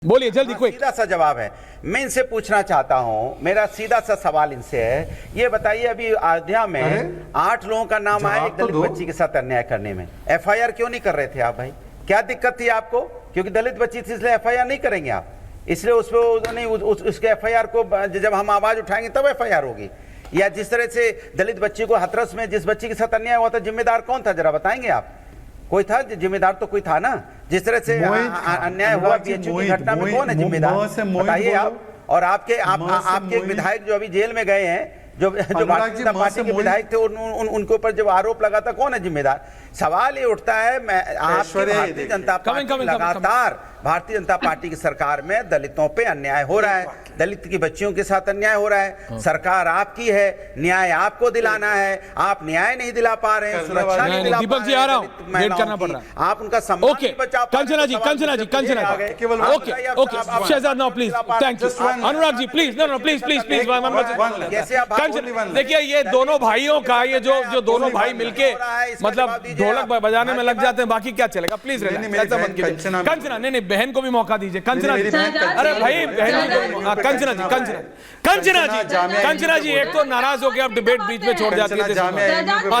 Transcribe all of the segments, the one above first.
बोलिए जल्दी क्विक। सीधा सा जवाब है। मैं इनसे पूछना चाहता हूं, मेरा सीधा सा सवाल इनसे है, ये बताइए अभी अयोध्या में 8 लोगों का नाम आया एक दलित बच्ची के साथ अन्याय करने में, एफआईआर क्यों नहीं कर रहे थे आप भाई? क्या दिक्कत थी आपको? क्योंकि दलित बच्ची थी इसलिए एफआईआर नहीं करेंगे आप, इसलिए उस पर नहीं उसके एफआईआर को जब हम आवाज उठाएंगे तब एफआईआर होगी। या जिस तरह से दलित बच्ची को हाथरस में जिस बच्ची के साथ अन्याय हुआ था, जिम्मेदार कौन था जरा बताएंगे आप? कोई था जिम्मेदार? तो कोई था ना। जिस तरह से अन्याय हुआ बीएचयू की घटना में, कौन है जिम्मेदार बताइए आप? और आपके एक विधायक जो अभी जेल में गए हैं, जो भारतीय जनता पार्टी के विधायक थे, उनके ऊपर जब आरोप लगा था, कौन है जिम्मेदार? सवाल ये उठता है, मैं आपके भारतीय जनता पार्टी लगातार भारतीय जनता पार्टी की सरकार में दलितों पे अन्याय हो रहा है, दलित की बच्चियों के साथ अन्याय हो रहा है, सरकार आपकी है, न्याय आपको दिलाना है, आप न्याय नहीं दिला पा रहे हैं, सुरक्षा नहीं दिला पा रहे हैं। दीपक जी आ रहा हूं, वेट करना पड़ रहा है, आप उनका सम्मान नहीं बचा पा रहे हैं। Kanchana ji okay Shahzad no please, thank you. Anurag ji please, no please देखिए ये दोनों भाइयों का, ये जो दोनों भाई मिलके मतलब ढोलक बजाने में लग जाते हैं, बाकी क्या चलेगा? प्लीज कंचना, नहीं बहन को भी मौका दीजिए। कंचना जी, अरे भाई बहन, कंचना जी एक तो नाराज हो गया, अब डिबेट बीच में छोड़ जाती है।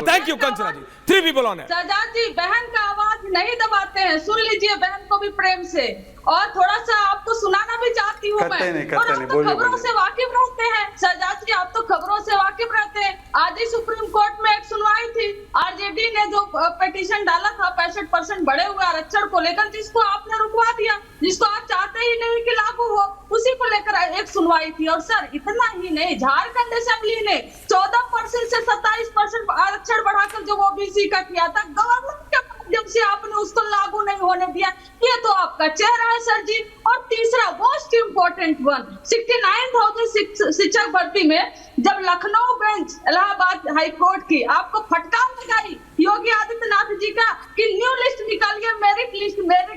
Thank you Kanchana ji. 3 people on it। Sajjad ji बहन का आवाज नहीं दबाते हैं, सुन लीजिए बहन को भी प्रेम से, और थोड़ा सा आपको सुनाना भी चाहती हूँ मैं। और आप तो खबरों से वाकिफ रहते हैं सजाद जी, आप तो खबरों से वाकिफ रहते हैं। आज ही सुप्रीम कोर्ट में एक सुनवाई थी, आरजेडी ने जो पिटीशन डाला था 65% बढ़े हुए आरक्षण को लेकर, जिसको आपने रुकवा दिया, जिसको आप चाहते ही नहीं कि लागू हो, उसी को लेकर एक सुनवाई थी। और सर इतना ही नहीं, झारखंड असेंबली ने 14% से 27% आरक्षण बढ़ाकर जो ओबीसी का किया था, गवर्नमेंट के माध्यम से आपने उसको लागू नहीं होने दिया। ये तो आपका चेहरा है सर जी। और तीसरा मोस्ट इंपोर्टेंट वन, 69,000 शिक्षक भर्ती में जब Lucknow bench Allahabad high court की आपको फटकार लगाई योगी आदित्यनाथ जी का कि न्यू लिस्ट निकालिए, मेरिट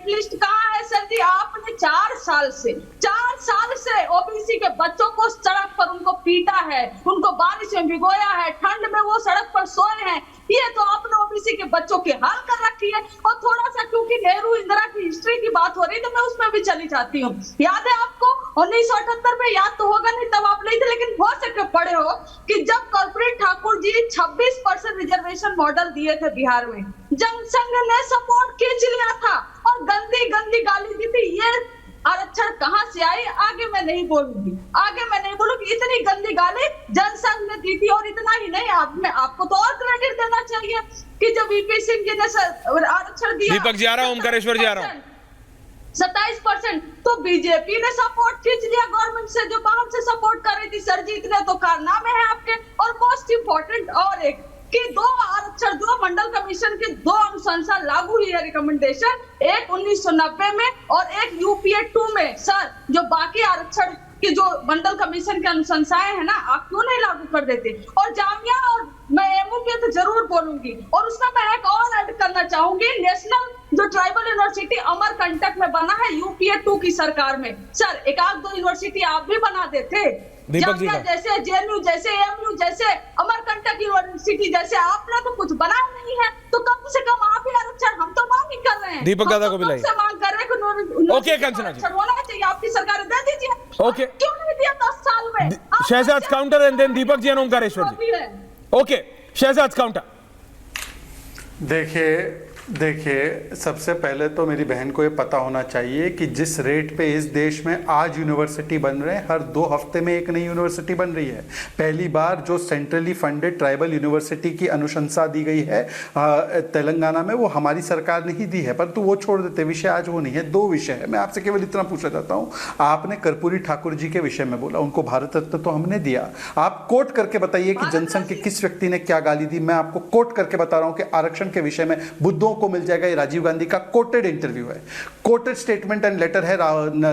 लिस्ट कहाँ है सर जी? आपने 4 साल से ओबीसी के बच्चों को सड़क पर उनको पीटा है, उनको बारिश में भिगोया है, ठंड में वो सड़क पर सोए हैं। ये तो आपने ओबीसी के बच्चों की हाल कर रखी है। और थोड़ा सा क्योंकि नेहरू इंदिरा की हिस्ट्री की बात हो रही तो मैं उसमें भी चली जाती हूँ। याद है आपको 1978 में? याद तो होगा नहीं, तब आप नहीं थे, लेकिन हो सके पढ़े हो कि जब कर्पूरी ठाकुर जी 26% रिजर्वेशन मॉडल दिए थे बिहार में, जनसंघ ने सपोर्ट खींच लिया था और गंदी गाली दी थी। ये आरक्षण कहां से आई आगे मैं नहीं बोलूंगी, इतनी गंदी गाली जनसंघ ने दी थी। और इतना ही नहीं, आपको तो और क्रेडिट देना चाहिए कि जब वीपी सिंह जी ने आरक्षण दिया, दीपक जी आ रहा हूं, ओमकारेश्वर जी आ रहा हूं, 27%, तो बीजेपी ने सपोर्ट खींच लिया गवर्नमेंट से, जो बाहर से सपोर्ट कर रही थी। सर जी इतने तो कारनामे हैं आपके। और मोस्ट इंपोर्टेंट और एक कि 2 आरक्षण, 2 मंडल कमीशन की 2 अनुशंसा लागू हुई है रिकमेंडेशन, एक 1990 में और एक यूपीए 2 में। सर जो बाकी आरक्षण की जो मंडल कमीशन की अनुशंसाएं है ना, आप क्यों नहीं लागू कर देते? और जामिया, और मैं एमओपी तो जरूर बोलूंगी, और उसमें मैं एक और ऐड करना चाहूंगी, नेशनल जो ट्राइबल यूनिवर्सिटी अमरकंटक में बना है यूपीए 2 की सरकार में। सर एक आध 2 यूनिवर्सिटी आप भी बना देते, जामिया जैसे, जेएनयू जैसे, एएमयू जैसे, अमरकंटक यूनिवर्सिटी जैसे। आपने तो कुछ बनाया नहीं है, तो कम से कम आप ही आरक्षण, हम तो मांग ही कर रहे हैं, दीपक दादा को भी लाइए, मांग कर रहे हैं। ओके कंचना जी, होना चाहिए, आपकी सरकार दे दीजिए। ओके क्यों नहीं दिया 10 साल में? Shahzad counter and then Deepak ji and Omkareshwar ji. Okay Shahzad counter. देखिए सबसे पहले तो मेरी बहन को ये पता होना चाहिए कि जिस रेट पे इस देश में आज यूनिवर्सिटी बन रहे हैं, हर 2 हफ्ते में एक नई यूनिवर्सिटी बन रही है। पहली बार जो सेंट्रली फंडेड ट्राइबल यूनिवर्सिटी की अनुशंसा दी गई है तेलंगाना में, वो हमारी सरकार ने ही दी है, परंतु वो छोड़ देते, विषय आज वो नहीं है। 2 विषय है, मैं आपसे केवल इतना पूछना चाहता हूँ। आपने कर्पूरी ठाकुर जी के विषय में बोला, उनको भारत रत्न तो हमने दिया, आप कोट करके बताइए कि जनसंघ के किस व्यक्ति ने क्या गाली दी। मैं आपको कोट करके बता रहा हूँ कि आरक्षण के विषय में बुद्धों को मिल जाएगा, ये राजीव गांधी का कोटेड इंटरव्यू है, कोटेड स्टेटमेंट एंड लेटर है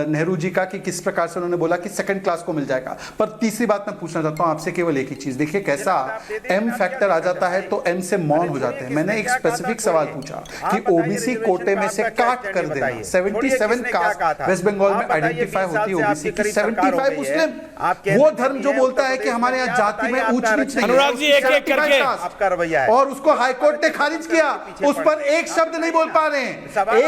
नेहरू जी का, कि किस प्रकार से उन्होंने बोला कि 2nd क्लास को मिल जाएगा। पर तीसरी बात मैं पूछना चाहता हूं आपसे केवल एक ही चीज, देखिए कैसा एम फैक्टर आ जाता है तो एम से मौन हो जाते हैं। मैंने एक स्पेसिफिक सवाल पूछा कि ओबीसी कोटे में से काट कर देना, 77 कास्ट वेस्ट बंगाल में आइडेंटिफाई होती है ओबीसी की, 75 मुस्लिम। वो धर्म जो बोलता है कि हमारे यहाँ जाति में ऊंच नीच नहीं, अनुराग जी एक-एक करके और उसको हाईकोर्ट ने खारिज किया, उस पर एक शब्द नहीं बोल पा रहे हैं,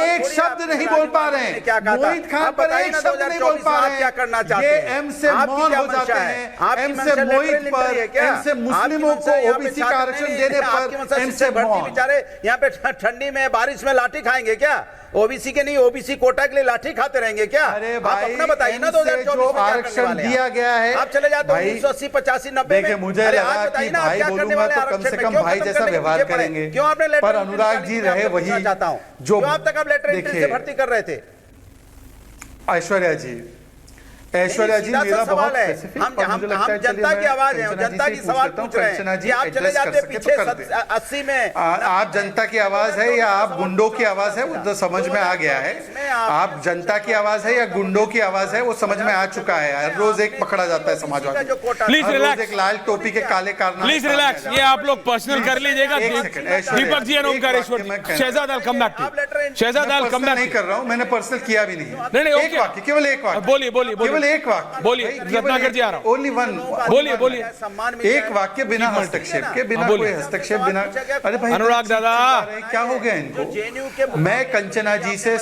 एक शब्द नहीं बोल पा रहे हैं। मोहित खान पर एक शब्द नहीं बोल पा रहे हैं। करना चाहते ये हैं? एम से मौन हो जाते हैं, एम से मोहित पर, एम से मुस्लिमों को ओबीसी का आरक्षण देने पर एम से मौन। बेचारे यहाँ पे ठंडी में बारिश में लाठी खाएंगे क्या? ओबीसी के नहीं, ओबीसी कोटा के लिए लाठी खाते रहेंगे क्या? अरे आप भाई, अपना बताइए ना, 2024 में आरक्षण दिया गया है, आप चले जाते हो 1980, 85, 90 देखिए मुझे लगा कि भाई बोलूंगा तो कम से कम भाई जैसा व्यवहार करेंगे, क्यों आपने लेटर पर अनुराग जी रहे वही चाहता हूं जो आप तक आप लेटर एंट्री से भर्ती कर रहे थे। ऐश्वर्या जी मेरा बहुत स्पेसिफिक, हम जनता की आवाज है, जनता की सवाल पूछ रहे हैं जी। आप चले जाते पीछे 80 में, आप जनता की आवाज है या आप गुंडों की आवाज है वो तो समझ में आ गया है। आप जनता की आवाज है या गुंडों की आवाज है वो समझ में आ चुका है। हर रोज एक पकड़ा जाता है समाजवादी, प्लीज रिलैक्स, एक लाल टोपी के काले कारनामे। प्लीज रिलैक्स, ये आप लोग पर्सनल कर लीजिएगा। Deepak ji and Omkareshwar ji, Shahzad I come back to, Shahzad I come back. नहीं कर रहा हूं, मैंने पर्सनल किया भी नहीं। नहीं, एक वाक्य, केवल एक वाक्य, बोलिए बोलिए केवल एक वाक्य बोलिए, रत्नाकर जी आ रहा हूं। ओनली वन, बोलिए बोलिए, एक वाक्य बिना हस्तक्षेप के, बिना कोई हस्तक्षेप, बिना। अरे भाई अनुराग दादा, क्या हो गया इनको? मैं कंचना जी से,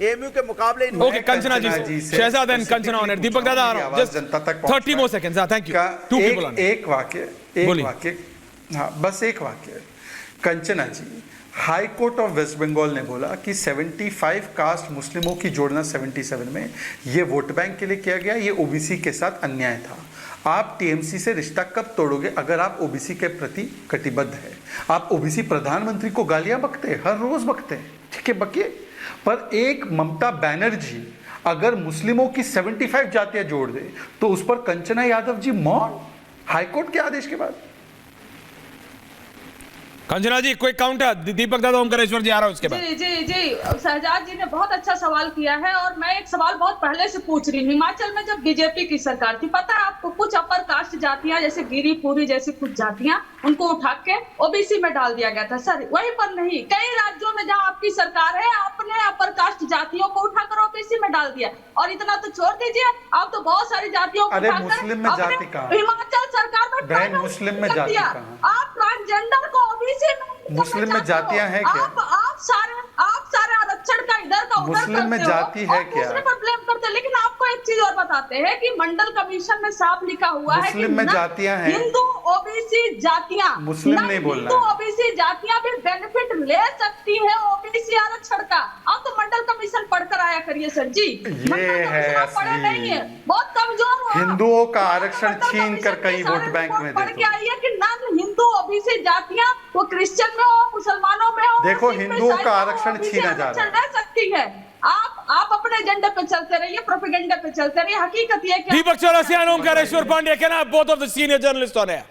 एमयू के मुकाबले ओके, कंचना जी से, शहजाद एंड कंचना ऑनर, दीपक दादा आ रहा हूं, जस्ट जनता तक 30 more seconds. Thank you. Two people, एक वाक्य, हाँ बस एक वाक्य। Kanchana ji, High Court of West Bengal ने बोला कि 75 कास्ट मुस्लिमों की जोड़ना 77 में ये वोट बैंक के लिए किया गया, ये ओबीसी के साथ अन्याय था। आप टीएमसी से रिश्ता कब तोड़ोगे अगर आप ओबीसी के प्रति कटिबद्ध है? आप ओबीसी प्रधानमंत्री को गालियां बकते हैं, हर रोज बकते हैं, ठीक है बकिए, पर एक ममता बनर्जी अगर मुस्लिमों की 75 जातियां जोड़ दे तो उस पर कंचना यादव जी मौन, हाईकोर्ट के आदेश के बाद। कंचना जी कोई काउंटर, दीपक दादा ओमकारेश्वर जी आ रहा है उसके बाद। जी शहजाद जी ने बहुत अच्छा सवाल किया है और मैं एक सवाल बहुत पहले से पूछ रही हूँ। हिमाचल में जब बीजेपी की सरकार थी, पता है आपको, कुछ अपर कास्ट जातियां जैसे गिरी पूरी जैसी कुछ जातियां, उनको उठा के ओबीसी में डाल दिया गया था। सर वहीं पर नहीं, कई राज्यों में जहाँ आपकी सरकार है, आपने अपर कास्ट जातियों को उठाकर ओबीसी में डाल दिया। और इतना तो छोड़ दीजिए, आप तो बहुत सारी जातियों को अरे मुस्लिम में जाति कहाँ? हिमाचल सरकार में बहन मुस्लिम में जाति कहाँ? आप ट्रांसजेंडर को ओबीसी मुस्लिम में जातियां हैं क्या? आप सारे आरक्षण का इधर का उधर मुस्लिम में जाति है क्या? दूसरे पर ब्लेम करते हैं। लेकिन आपको एक चीज और बताते हैं कि मंडल कमीशन में साफ लिखा हुआ है कि मुस्लिम में जातियां हैं, हिंदू ओबीसी जातियां, मुस्लिम नहीं बोलना, हिंदू ओबीसी जातियां भी बेनिफिट ले सकती है ओबीसी आरक्षण का। आप तो मंडल कमीशन पढ़कर आया करिए सर जी, ये है पढ़े नहीं है, बहुत कमजोर हो। हिंदुओं का आरक्षण छीन कर कहीं वोट बैंक में पढ़ के आइए कि नन हिंदू ओबीसी जातियां, वो क्रिश्चियन में हो, मुसलमानों में हो, देखो हिंदुओं का आरक्षण छीना जा रहा है। रह सकती है। आप अपने एजेंडे पे चलते रहिए, प्रोपेगेंडा पे चलते रहिए। हकीकत ये है कि Deepak Chaurasia, Omkareshwar Pandey, can I have both of the senior journalist on air?